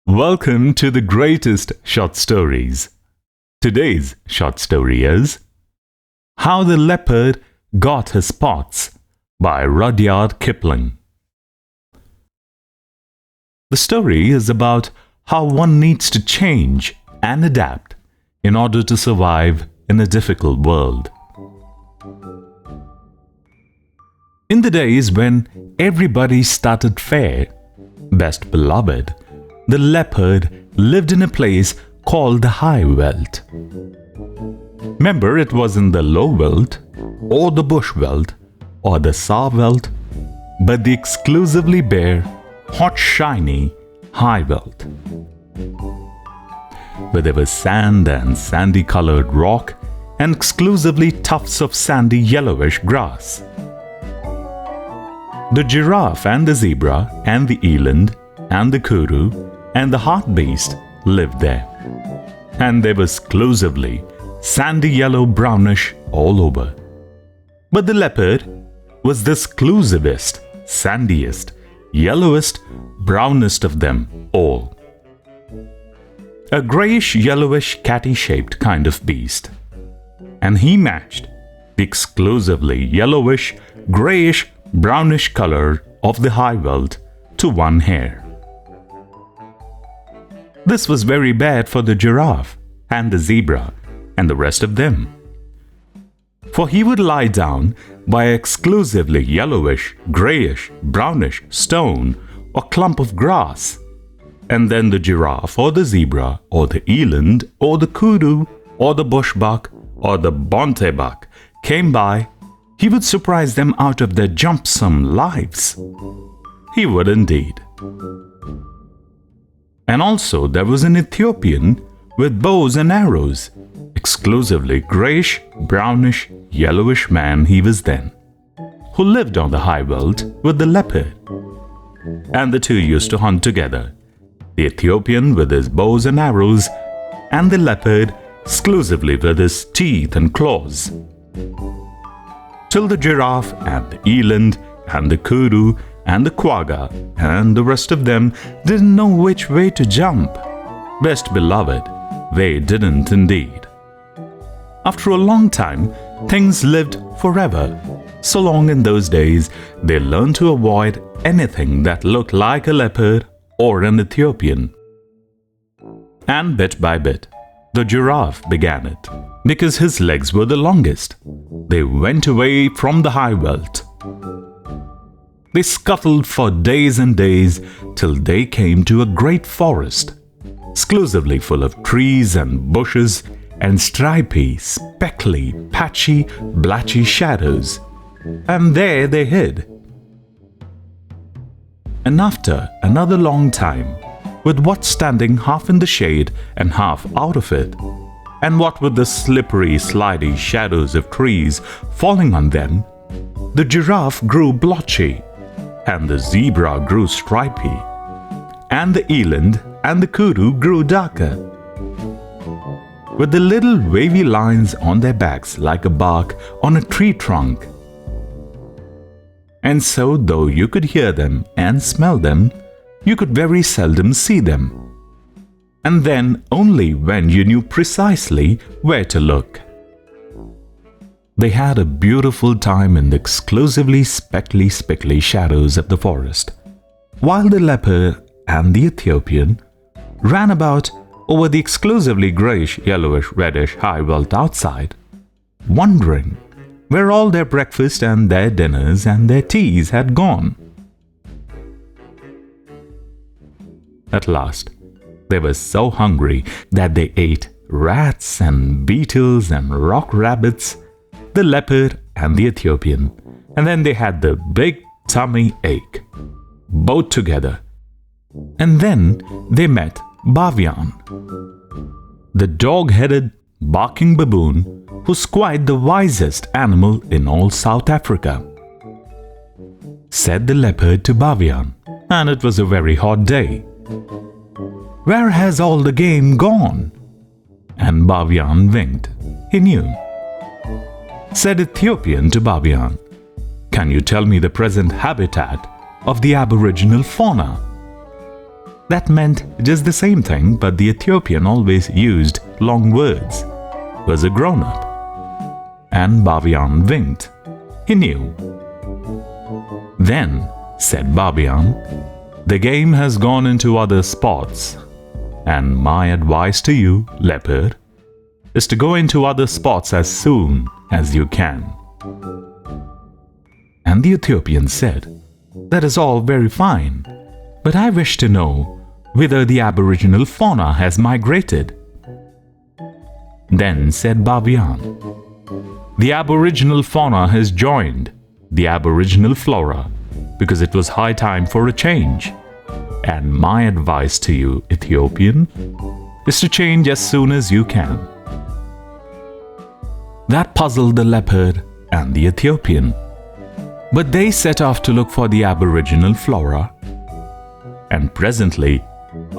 Welcome to the greatest short stories. Today's short story is How the Leopard Got His Spots by Rudyard Kipling. The story is about how one needs to change and adapt in order to survive in a difficult world. In the days when everybody started fair, best beloved, the leopard lived in a place called the high veld. Remember, it was in the low veld, or the bush veld, or the sour veld, but the exclusively bare, hot, shiny high veld, where there was sand and sandy-colored rock and exclusively tufts of sandy yellowish grass. The giraffe and the zebra and the eland and the kudu and the hartebeest lived there, and they were exclusively sandy yellow brownish all over. But the leopard was the exclusivest, sandiest, yellowest, brownest of them all. A greyish-yellowish catty-shaped kind of beast, and he matched the exclusively yellowish, greyish, brownish color of the high veld to one hair. This was very bad for the giraffe and the zebra and the rest of them, for he would lie down by an exclusively yellowish, greyish, brownish stone or clump of grass, and then the giraffe or the zebra or the eland or the kudu or the bushbuck or the bontebuck came by, he would surprise them out of their jumpsome lives. He would indeed. And also there was an Ethiopian with bows and arrows, exclusively greyish, brownish, yellowish man he was then, who lived on the high veld with the leopard. And the two used to hunt together, the Ethiopian with his bows and arrows, and the leopard exclusively with his teeth and claws, till the giraffe and the eland and the kudu and the quagga and the rest of them didn't know which way to jump. Best beloved, they didn't indeed. After a long time, things lived forever. So long in those days, they learned to avoid anything that looked like a leopard or an Ethiopian. And bit by bit, the giraffe began it, because his legs were the longest. They went away from the high veld. They scuffled for days and days till they came to a great forest, exclusively full of trees and bushes and stripy, speckly, patchy, blotchy shadows, and there they hid. And after another long time, with what standing half in the shade and half out of it, and what with the slippery, slidey shadows of trees falling on them, the giraffe grew blotchy, and the zebra grew stripy, and the eland and the kudu grew darker, with the little wavy lines on their backs like a bark on a tree trunk. And so, though you could hear them and smell them, you could very seldom see them, and then only when you knew precisely where to look. They had a beautiful time in the exclusively speckly-spickly shadows of the forest, while the leopard and the Ethiopian ran about over the exclusively greyish, yellowish, reddish high veld outside, wondering where all their breakfast and their dinners and their teas had gone. At last, they were so hungry that they ate rats and beetles and rock rabbits, the leopard and the Ethiopian, and then they had the big tummy ache, both together. And then they met Bavian, the dog-headed, barking baboon who's quite the wisest animal in all South Africa. Said the leopard to Bavian, and it was a very hot day, "Where has all the game gone?" And Bavian winked. He knew. Said Ethiopian to Bavian, "Can you tell me the present habitat of the aboriginal fauna?" That meant just the same thing, but the Ethiopian always used long words. Was a grown-up. And Babian winked. He knew. Then, said Babian, the game has gone into other spots. And my advice to you, Leopard, is to go into other spots as soon as you can. And the Ethiopian said, that is all very fine, but I wish to know whither the aboriginal fauna has migrated. Then said Babian, the aboriginal fauna has joined the aboriginal flora because it was high time for a change. And my advice to you, Ethiopian, is to change as soon as you can. That puzzled the leopard and the Ethiopian, but they set off to look for the aboriginal flora. And presently,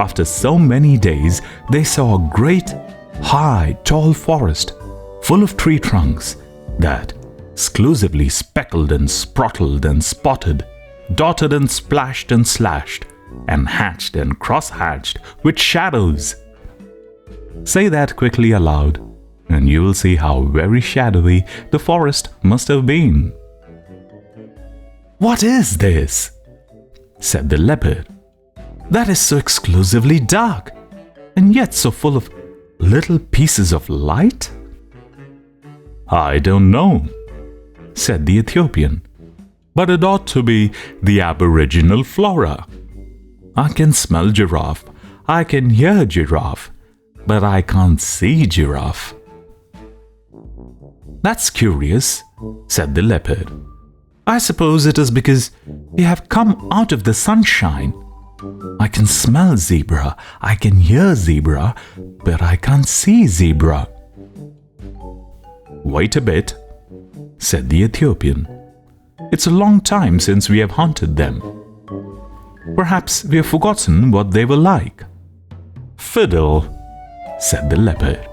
after so many days, they saw a great, high, tall forest full of tree trunks that, exclusively speckled and spotted and spotted, dotted and splashed and slashed, and hatched and cross-hatched with shadows. Say that quickly aloud, and you will see how very shadowy the forest must have been. What is this? Said the leopard. That is so exclusively dark, and yet so full of little pieces of light? I don't know, said the Ethiopian, but it ought to be the aboriginal flora. I can smell giraffe, I can hear giraffe, but I can't see giraffe. That's curious, said the leopard. I suppose it is because you have come out of the sunshine. I can smell zebra, I can hear zebra, but I can't see zebra. Wait a bit, said the Ethiopian. It's a long time since we have hunted them. Perhaps we have forgotten what they were like. Fiddle, said the leopard.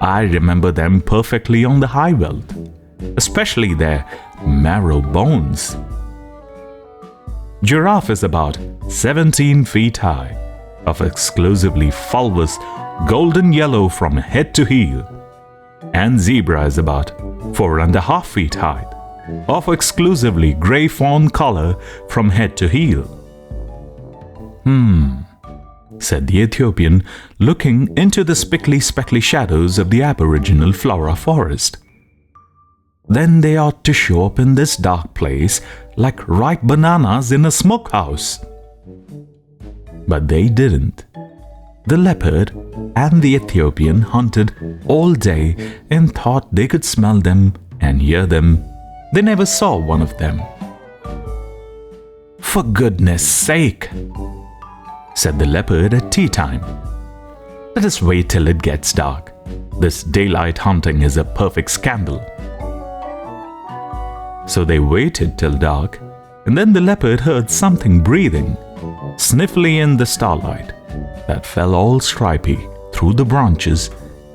I remember them perfectly on the high veld, especially their marrow bones. Giraffe is about 17 feet high, of exclusively fulvous golden yellow from head to heel, and zebra is about 4.5 feet high, of exclusively grey fawn color from head to heel. Said the Ethiopian, looking into the speckly-spickly shadows of the aboriginal flora forest. Then they ought to show up in this dark place like ripe bananas in a smokehouse. But they didn't. The leopard and the Ethiopian hunted all day and thought they could smell them and hear them. They never saw one of them. For goodness sake, said the leopard at tea time. Let us wait till it gets dark. This daylight hunting is a perfect scandal. So they waited till dark, and then the leopard heard something breathing, sniffly in the starlight, that fell all stripy through the branches,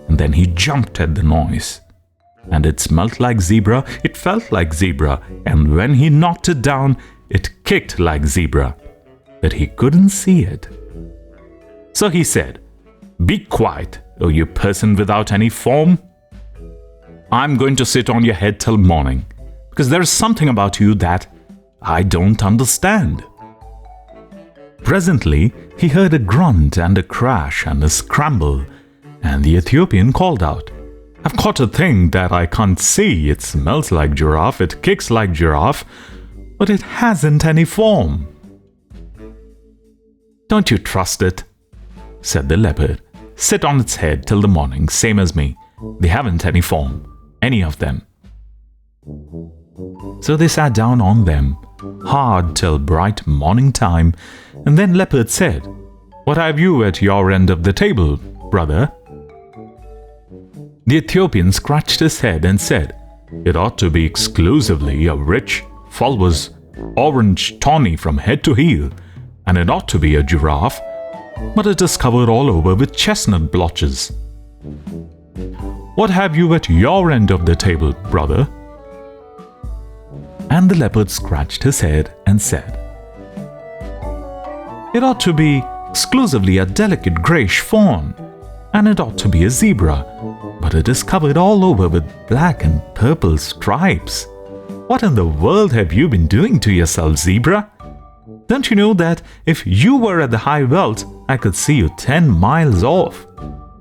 and then he jumped at the noise. And it smelt like zebra, it felt like zebra, and when he knocked it down, it kicked like zebra, but he couldn't see it. So he said, "Be quiet, oh you person without any form. I'm going to sit on your head till morning, because there is something about you that I don't understand." Presently, he heard a grunt and a crash and a scramble, and the Ethiopian called out, "I've caught a thing that I can't see. It smells like giraffe, it kicks like giraffe, but it hasn't any form." "Don't you trust it," said the leopard. "Sit on its head till the morning, same as me. They haven't any form, any of them." So they sat down on them, hard till bright morning time, and then Leopard said, "What have you at your end of the table, brother?" The Ethiopian scratched his head and said, "It ought to be exclusively a rich, fulvous, orange tawny from head to heel, and it ought to be a giraffe, but it is covered all over with chestnut blotches." "What have you at your end of the table, brother?" And the leopard scratched his head and said, "It ought to be exclusively a delicate greyish fawn, and it ought to be a zebra, but it is covered all over with black and purple stripes. What in the world have you been doing to yourself, zebra? Don't you know that if you were at the high veld, I could see you 10 miles off?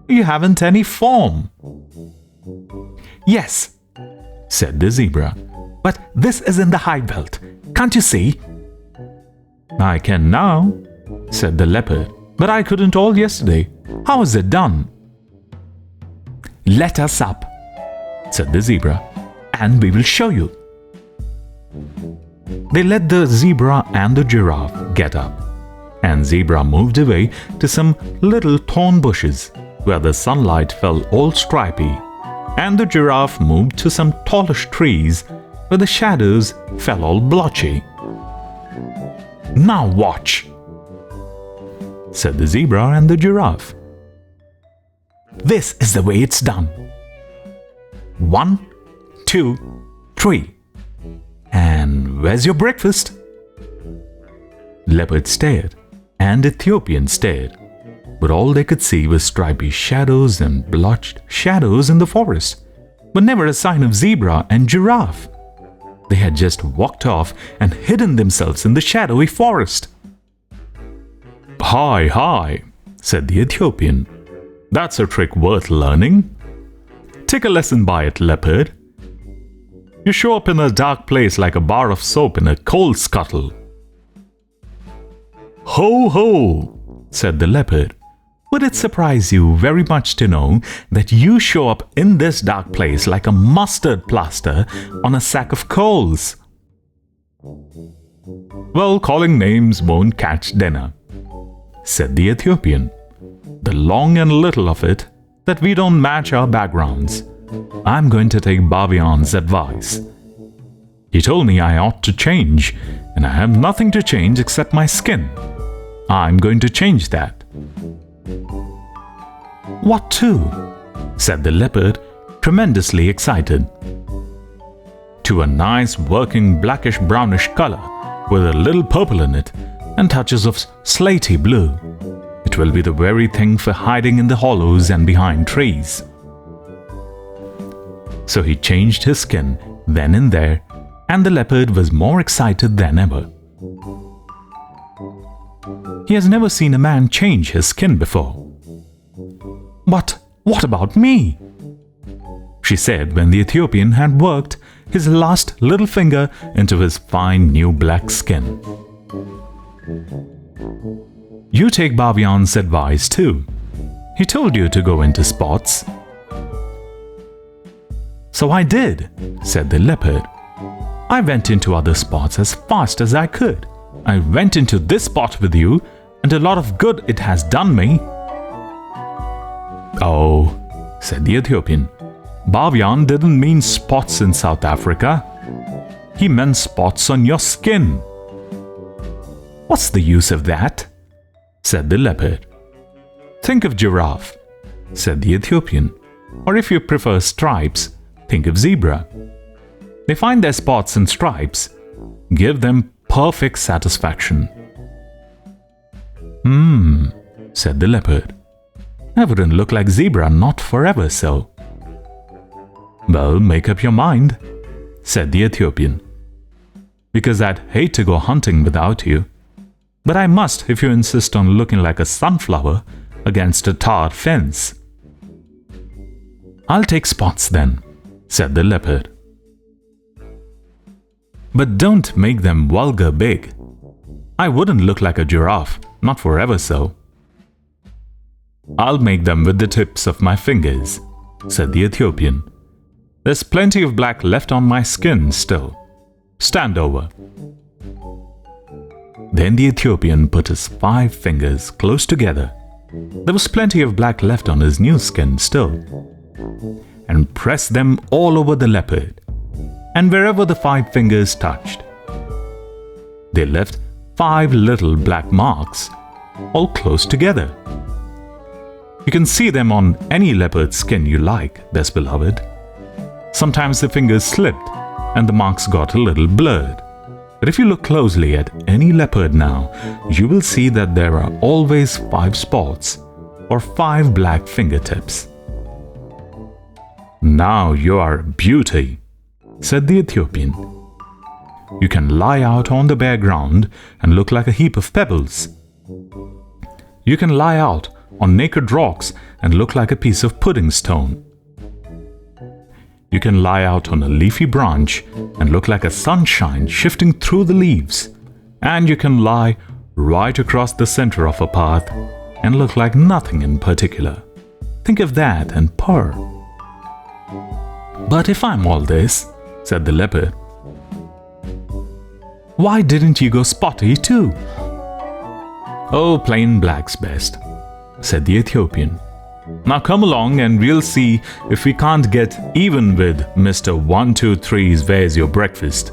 You haven't any form. Yes, said the zebra, but this is in the high veld. Can't you see? I can now, said the leopard, but I couldn't all yesterday. How is it done? Let us up, said the zebra, and we will show you. They let the zebra and the giraffe get up, and zebra moved away to some little thorn bushes where the sunlight fell all stripy, and the giraffe moved to some tallish trees where the shadows fell all blotchy. Now watch, said the zebra and the giraffe. This is the way it's done. 1, 2, 3. And where's your breakfast? Leopard stared, and Ethiopian stared, but all they could see was stripy shadows and blotched shadows in the forest, but never a sign of zebra and giraffe. They had just walked off and hidden themselves in the shadowy forest. Hi, hi, said the Ethiopian. That's a trick worth learning. Take a lesson by it, leopard. You show up in a dark place like a bar of soap in a coal scuttle. Ho, ho, said the leopard. Would it surprise you very much to know that you show up in this dark place like a mustard plaster on a sack of coals? Well, calling names won't catch dinner, said the Ethiopian. The long and little of it that we don't match our backgrounds. I'm going to take Bavian's advice. He told me I ought to change, and I have nothing to change except my skin. I'm going to change that. What to? Said the leopard, tremendously excited. To a nice working blackish-brownish color with a little purple in it and touches of slaty blue. It will be the very thing for hiding in the hollows and behind trees. So he changed his skin then and there, and the leopard was more excited than ever. He has never seen a man change his skin before. But what about me? She said when the Ethiopian had worked his last little finger into his fine new black skin. You take Bavian's advice too. He told you to go into spots. So I did, said the leopard. I went into other spots as fast as I could. I went into this spot with you, and a lot of good it has done me. Oh, said the Ethiopian. Bavian didn't mean spots in South Africa. He meant spots on your skin. What's the use of that? Said the leopard. Think of giraffe, said the Ethiopian. Or if you prefer stripes, think of zebra. They find their spots and stripes give them perfect satisfaction. Said the leopard. I wouldn't look like zebra not forever so. Well, make up your mind, said the Ethiopian. Because I'd hate to go hunting without you. But I must if you insist on looking like a sunflower against a tar fence. I'll take spots then, said the leopard. But don't make them vulgar big. I wouldn't look like a giraffe, not forever so. I'll make them with the tips of my fingers, said the Ethiopian. There's plenty of black left on my skin still. Stand over. Then the Ethiopian put his 5 fingers close together. There was plenty of black left on his new skin still. And pressed them all over the leopard, and wherever the 5 fingers touched. They left 5 little black marks, all close together. You can see them on any leopard skin you like, best beloved. Sometimes the fingers slipped, and the marks got a little blurred. But if you look closely at any leopard now, you will see that there are always 5 spots or 5 black fingertips. "Now you are a beauty," said the Ethiopian. "You can lie out on the bare ground and look like a heap of pebbles. You can lie out on naked rocks and look like a piece of pudding stone. You can lie out on a leafy branch and look like a sunshine shifting through the leaves. And you can lie right across the center of a path and look like nothing in particular. Think of that and purr." "But if I'm all this," said the leopard, "why didn't you go spotty too?" "Oh, plain black's best," said the Ethiopian. "Now come along and we'll see if we can't get even with Mr. 123's Where's Your Breakfast."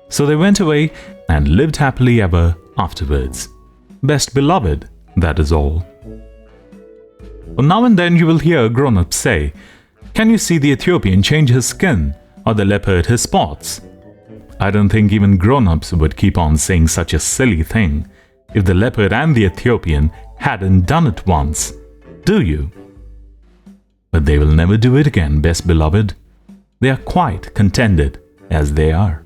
So they went away and lived happily ever afterwards. Best beloved, that is all. Well, now and then you will hear grown-ups say, "Can you see the Ethiopian change his skin or the leopard his spots?" I don't think even grown-ups would keep on saying such a silly thing if the leopard and the Ethiopian hadn't done it once, do you? But they will never do it again, best beloved. They are quite contented as they are.